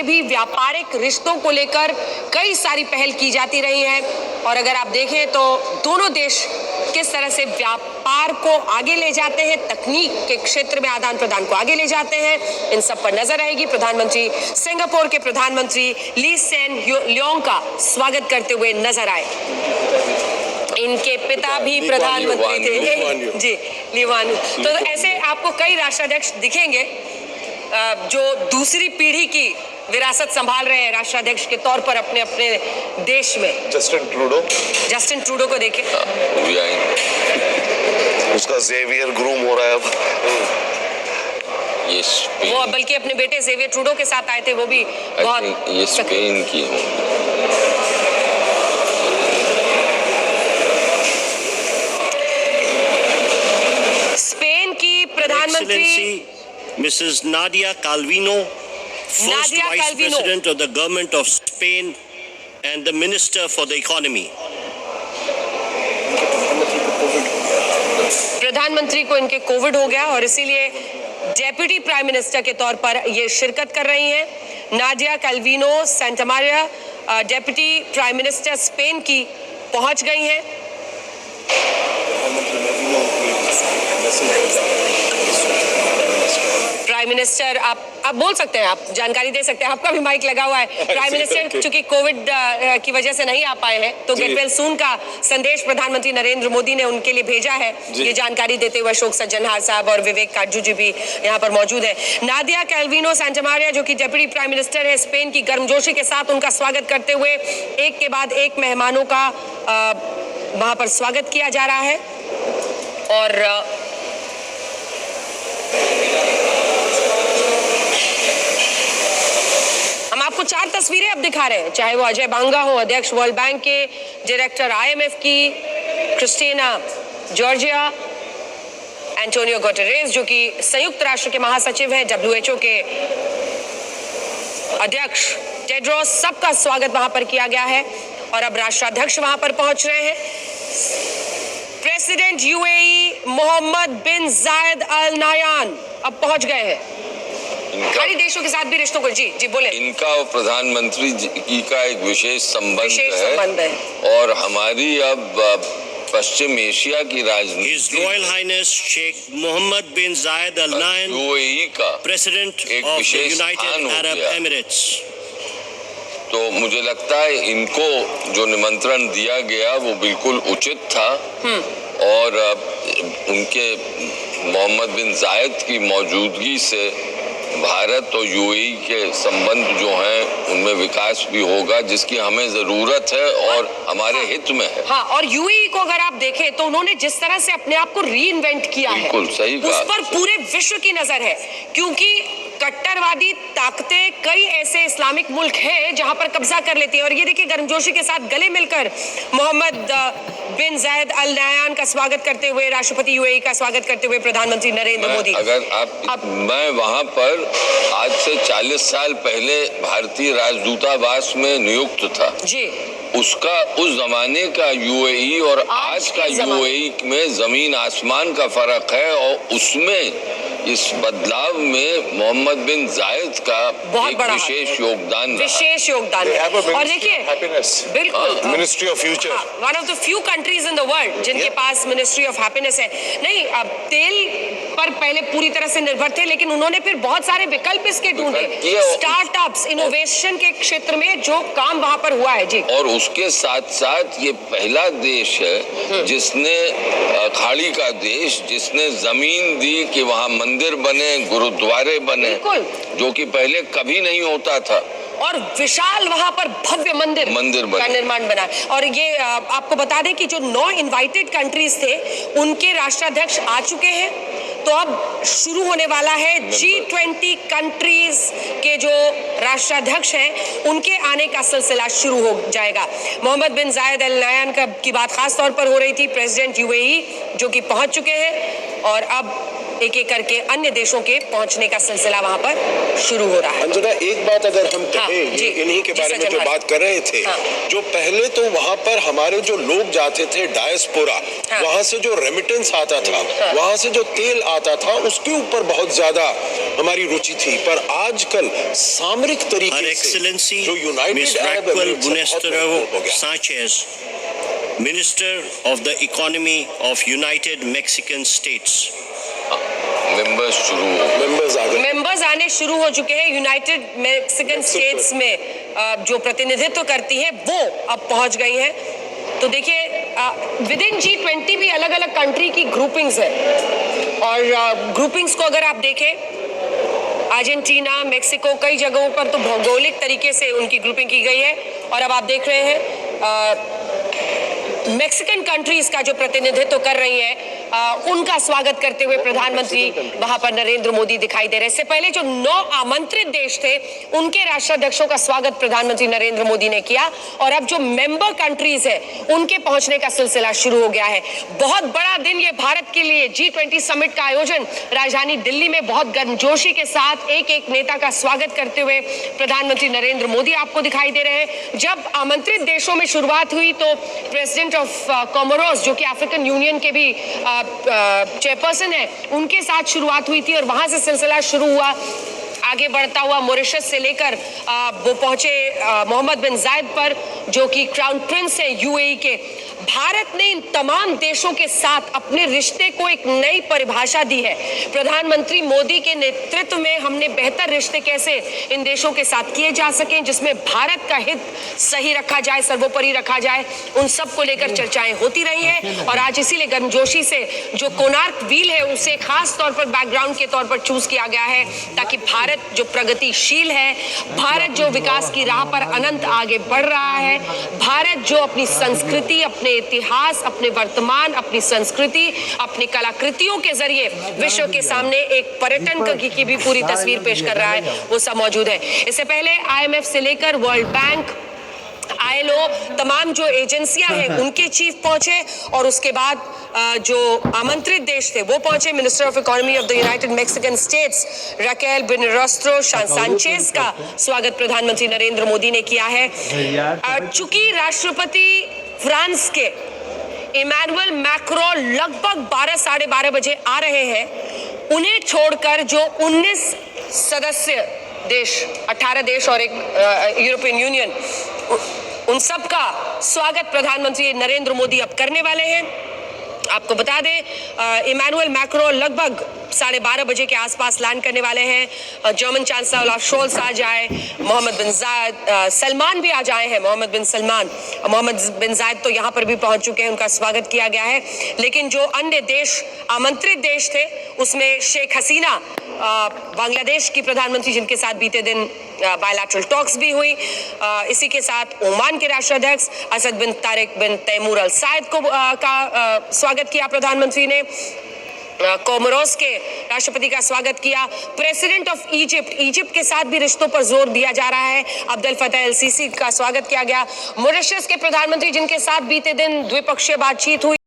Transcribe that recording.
में भी व्यापारिक रिश्तों को लेकर कई सारी पहल की जाती रही है। और अगर आप देखें तो दोनों देश किस तरह से व्यापार को आगे ले जाते हैं, तकनीक के क्षेत्र में आदान प्रदान को आगे ले जाते हैं, इन सब पर नजर रहेगी। प्रधानमंत्री सिंगापुर के प्रधानमंत्री ली सेन लुंग का स्वागत करते हुए नजर आए। इनके पिता भी प्रधानमंत्री थे जी, ली वान। तो ऐसे आपको कई राष्ट्राध्यक्ष दिखेंगे जो दूसरी पीढ़ी की विरासत संभाल रहे हैं राष्ट्राध्यक्ष के तौर पर अपने अपने देश में। जस्टिन ट्रूडो को देखें, उसका जेवियर ग्रूम हो रहा है अब। वो बल्कि अपने बेटे जेवियर ट्रूडो के साथ आए थे, वो भी बहुत ये स्पेन की प्रधानमंत्री Mrs. Nadia Calvino, first Vice President of the Government of Spain and the Minister for the Economy. प्रधानमंत्री को इनके कोविड हो गया और इसीलिए डेप्यूटी प्राइम मिनिस्टर के तौर पर ये शिरकत कर रही हैं। Nadia Calviño Santamaría deputy prime minister Spain की पहुंच गई हैं। प्राइम मिनिस्टर आप बोल सकते हैं, आप जानकारी दे सकते हैं, आपका भी माइक लगा हुआ है। प्राइम मिनिस्टर चूंकि कोविड की वजह से नहीं आ पाए हैं तो गेट वेल सून का संदेश प्रधानमंत्री नरेंद्र मोदी ने उनके लिए भेजा है। ये जानकारी देते हुए अशोक सज्जनहार साहब और विवेक काटजू जी भी यहाँ पर मौजूद है। नाडिया कैल्विनो सेंटामारिया जो कि डेप्यूटी प्राइम मिनिस्टर है स्पेन की, गर्मजोशी के साथ उनका स्वागत करते हुए एक के बाद एक मेहमानों का वहां पर स्वागत किया जा रहा है। और हम आपको 4 तस्वीरें अब दिखा रहे हैं, चाहे वो अजय बांगा हो, अध्यक्ष वर्ल्ड बैंक के, डायरेक्टर IMF की क्रिस्टीना जॉर्जिया, एंटोनियो गुटेरेस जो कि संयुक्त राष्ट्र के महासचिव हैं, WHO के अध्यक्ष टेड्रोस, सबका स्वागत वहां पर किया गया है। और अब राष्ट्राध्यक्ष वहां पर पहुंच रहे हैं। प्रेसिडेंट UAE मोहम्मद बिन जायद अल नायान अब पहुंच गए हैं। खाड़ी देशों के साथ भी रिश्तों को जी बोले। इनका और प्रधानमंत्री जी का एक विशेष संबंध है और हमारी अब पश्चिम एशिया की राजनीति। His Royal Highness Sheikh Mohammed bin Zayed Al Nahyan, UAE का President एक of the wishes United Arab Emirates। तो मुझे लगता है इनको जो निमंत्रण दिया गया वो बिल्कुल उचित था और उनके मोहम्मद बिन जायद की मौजूदगी से भारत और UAE के संबंध जो हैं उनमें विकास भी होगा जिसकी हमें जरूरत है और हमारे हित में है। हाँ, और UAE को अगर आप देखें तो उन्होंने जिस तरह से अपने आप को रीइन्वेंट किया है, बिल्कुल सही कहा, उस पर पूरे विश्व की नजर है क्योंकि कट्टरवादी ताकतें कई ऐसे इस्लामिक मुल्क हैं जहां पर कब्जा कर लेती है। और ये देखिए गर्मजोशी के साथ गले मिलकर मोहम्मद बिन जायद अल नायान का स्वागत करते हुए, राष्ट्रपति UAE का स्वागत करते हुए प्रधानमंत्री नरेंद्र मोदी। अगर मैं वहां पर आज से 40 साल पहले भारतीय राजदूतावास में नियुक्त था जी, उसका उस जमाने का UAE और आज का UAE में जमीन आसमान का फर्क है और उसमें इस बदलाव में मोहम्मद बिन जायद का बहुत एक विशेष योगदान है। और देखिए बिल्कुल ministry of future, one of the few countries in the world जिनके पास मिनिस्ट्री ऑफ हैप्पीनेस है। नहीं, अब तेल पर पहले पूरी तरह से निर्भर थे लेकिन उन्होंने फिर बहुत सारे विकल्प इसके ढूंढे, स्टार्टअप्स, इनोवेशन के क्षेत्र में जो काम वहां पर हुआ है जी। और उसके साथ साथ ये पहला देश है जिसने खाड़ी का देश जिसने जमीन दी कि वहाँ मंदिर बने, गुरुद्वारे बने, जो कि पहले कभी नहीं होता था। और विशाल वहां पर भव्य मंदिर का निर्माण बना। और ये आपको बता दें कि जो 9 इनवाइटेड कंट्रीज थे उनके राष्ट्राध्यक्ष आ चुके हैं। तो अब शुरू होने वाला है G20 कंट्रीज के जो राष्ट्राध्यक्ष हैं उनके आने का सिलसिला शुरू हो जाएगा। मोहम्मद बिन जायद अल नायान की बात खास तौर पर हो रही थी, प्रेसिडेंट UAE जो कि पहुंच चुके हैं और अब एक एक करके अन्य देशों के पहुंचने का सिलसिला वहां पर शुरू हो रहा है। अंजना, एक बात अगर हम हाँ, कहें, जी, इन्हीं के जी, बारे में सज्जन जो भाई। बात कर रहे थे, हाँ। जो पहले तो वहाँ पर हमारे जो लोग जाते थे डायस्पोरा, हाँ। वहाँ से जो रेमिटेंस आता था, हाँ। वहाँ से जो तेल आता था, उसके ऊपर बहुत ज्यादा हमारी रुचि थी। पर आजकल सामरिक Her तरीके से Excellency जो यूनाइटेड Ms. अरब Raquel एमिरेट्स है, बहुत Bunestero महत्वपूर्ण हो गया। Sanchez, Minister of the Economy of United Mexican States. Members शुरू हो मेंबर्स आ गए। मेंबर्स आने शुरू हो चुके हैं। यूनाइटेड मैक्सिकन स्टेट्स में जो प्रतिनिधित्व करती हैं वो अब पहुंच गई हैं। तो देखिए, विद इन G20 भी अलग अलग कंट्री की ग्रुपिंग्स है, और ग्रुपिंग्स को अगर आप देखें, अर्जेंटीना, मेक्सिको, कई जगहों पर तो भौगोलिक तरीके से उनकी ग्रुपिंग की गई है। और अब आप देख रहे हैं मैक्सिकन कंट्रीज का जो प्रतिनिधित्व कर रही है, उनका स्वागत करते हुए प्रधानमंत्री वहां पर नरेंद्र मोदी दिखाई दे रहे हैं। इससे पहले जो 9 आमंत्रित देश थे, उनके राष्ट्राध्यक्षों का स्वागत प्रधानमंत्री नरेंद्र मोदी ने किया, और अब जो मेंबर कंट्रीज है उनके पहुंचने का सिलसिला शुरू हो गया है। बहुत बड़ा दिन ये भारत के लिए। G20 समिट का आयोजन राजधानी दिल्ली में बहुत गर्मजोशी के साथ एक एक नेता का स्वागत करते हुए प्रधानमंत्री नरेंद्र मोदी आपको दिखाई दे रहे हैं। जब आमंत्रित देशों में शुरुआत हुई तो प्रेसिडेंट ऑफ कोमोरोस, जो कि अफ्रीकन यूनियन के भी चेयरपर्सन है, उनके साथ शुरुआत हुई थी, और वहां से सिलसिला शुरू हुआ। आगे बढ़ता हुआ मॉरिशस से लेकर वो पहुंचे मोहम्मद बिन जायद पर, जो कि क्राउन प्रिंस है यूएई के। भारत ने इन तमाम देशों के साथ अपने रिश्ते को एक नई परिभाषा दी है। प्रधानमंत्री मोदी के नेतृत्व में हमने बेहतर रिश्ते कैसे इन देशों के साथ किए जा सकें, जिसमें भारत का हित सही रखा जाए, सर्वोपरि रखा जाए, उन सब को लेकर चर्चाएं होती रही हैं। और आज इसीलिए गर्मजोशी से जो कोणार्क व्हील है उसे खास तौर पर बैकग्राउंड के तौर पर चूज किया गया है, ताकि भारत जो प्रगतिशील है, भारत जो विकास की राह पर अनंत आगे बढ़ रहा है, भारत जो अपनी संस्कृति, अपने इतिहास, अपने वर्तमान, अपनी संस्कृति, अपनी कलाकृतियों के जरिए विश्व के सामने एक पर्यटन की भी पूरी तस्वीर पेश कर रहा है, वो सब मौजूद है। इससे पहले IMF से लेकर वर्ल्ड बैंक, ILO, तमाम जो एजेंसियां हैं उनके चीफ पहुंचे, और उसके बाद जो आमंत्रित देश थे वो पहुंचे। Minister of economy of the United Mexican States Raquel Buenrostro Sanchez का स्वागत प्रधानमंत्री नरेंद्र मोदी ने किया है। चूंकि राष्ट्रपति फ्रांस के इमैनुअल मैक्रो लगभग 12 साढ़े 12 बजे आ रहे हैं, उन्हें छोड़कर जो 19 सदस्य देश, 18 देश और एक यूरोपियन यूनियन, उन सब का स्वागत प्रधानमंत्री नरेंद्र मोदी अब करने वाले हैं। आपको बता दें, इमैनुअल मैक्रो लगभग 12:30 बजे के आसपास लैंड करने वाले हैं। जर्मन चांसलर ओलाफ शोल्स आ जाए, मोहम्मद बिन जायद, सलमान भी आ जाए हैं, मोहम्मद बिन जायद तो यहाँ पर भी पहुंच चुके हैं, उनका स्वागत किया गया है। लेकिन जो अन्य देश, आमंत्रित देश थे, उसमें शेख हसीना बांग्लादेश की प्रधानमंत्री, जिनके साथ बीते दिन बायलैटरल टॉक्स भी हुई, इसी के साथ ओमान के राष्ट्राध्यक्ष असद बिन तारिक बिन तैमूर अल साइद को का स्वागत किया प्रधानमंत्री ने। कोमोरोस के राष्ट्रपति का स्वागत किया। प्रेसिडेंट ऑफ इजिप्ट के साथ भी रिश्तों पर जोर दिया जा रहा है, अब्दुल फतेह अल सीसी का स्वागत किया गया। मॉरिशस के प्रधानमंत्री, जिनके साथ बीते दिन द्विपक्षीय बातचीत हुई,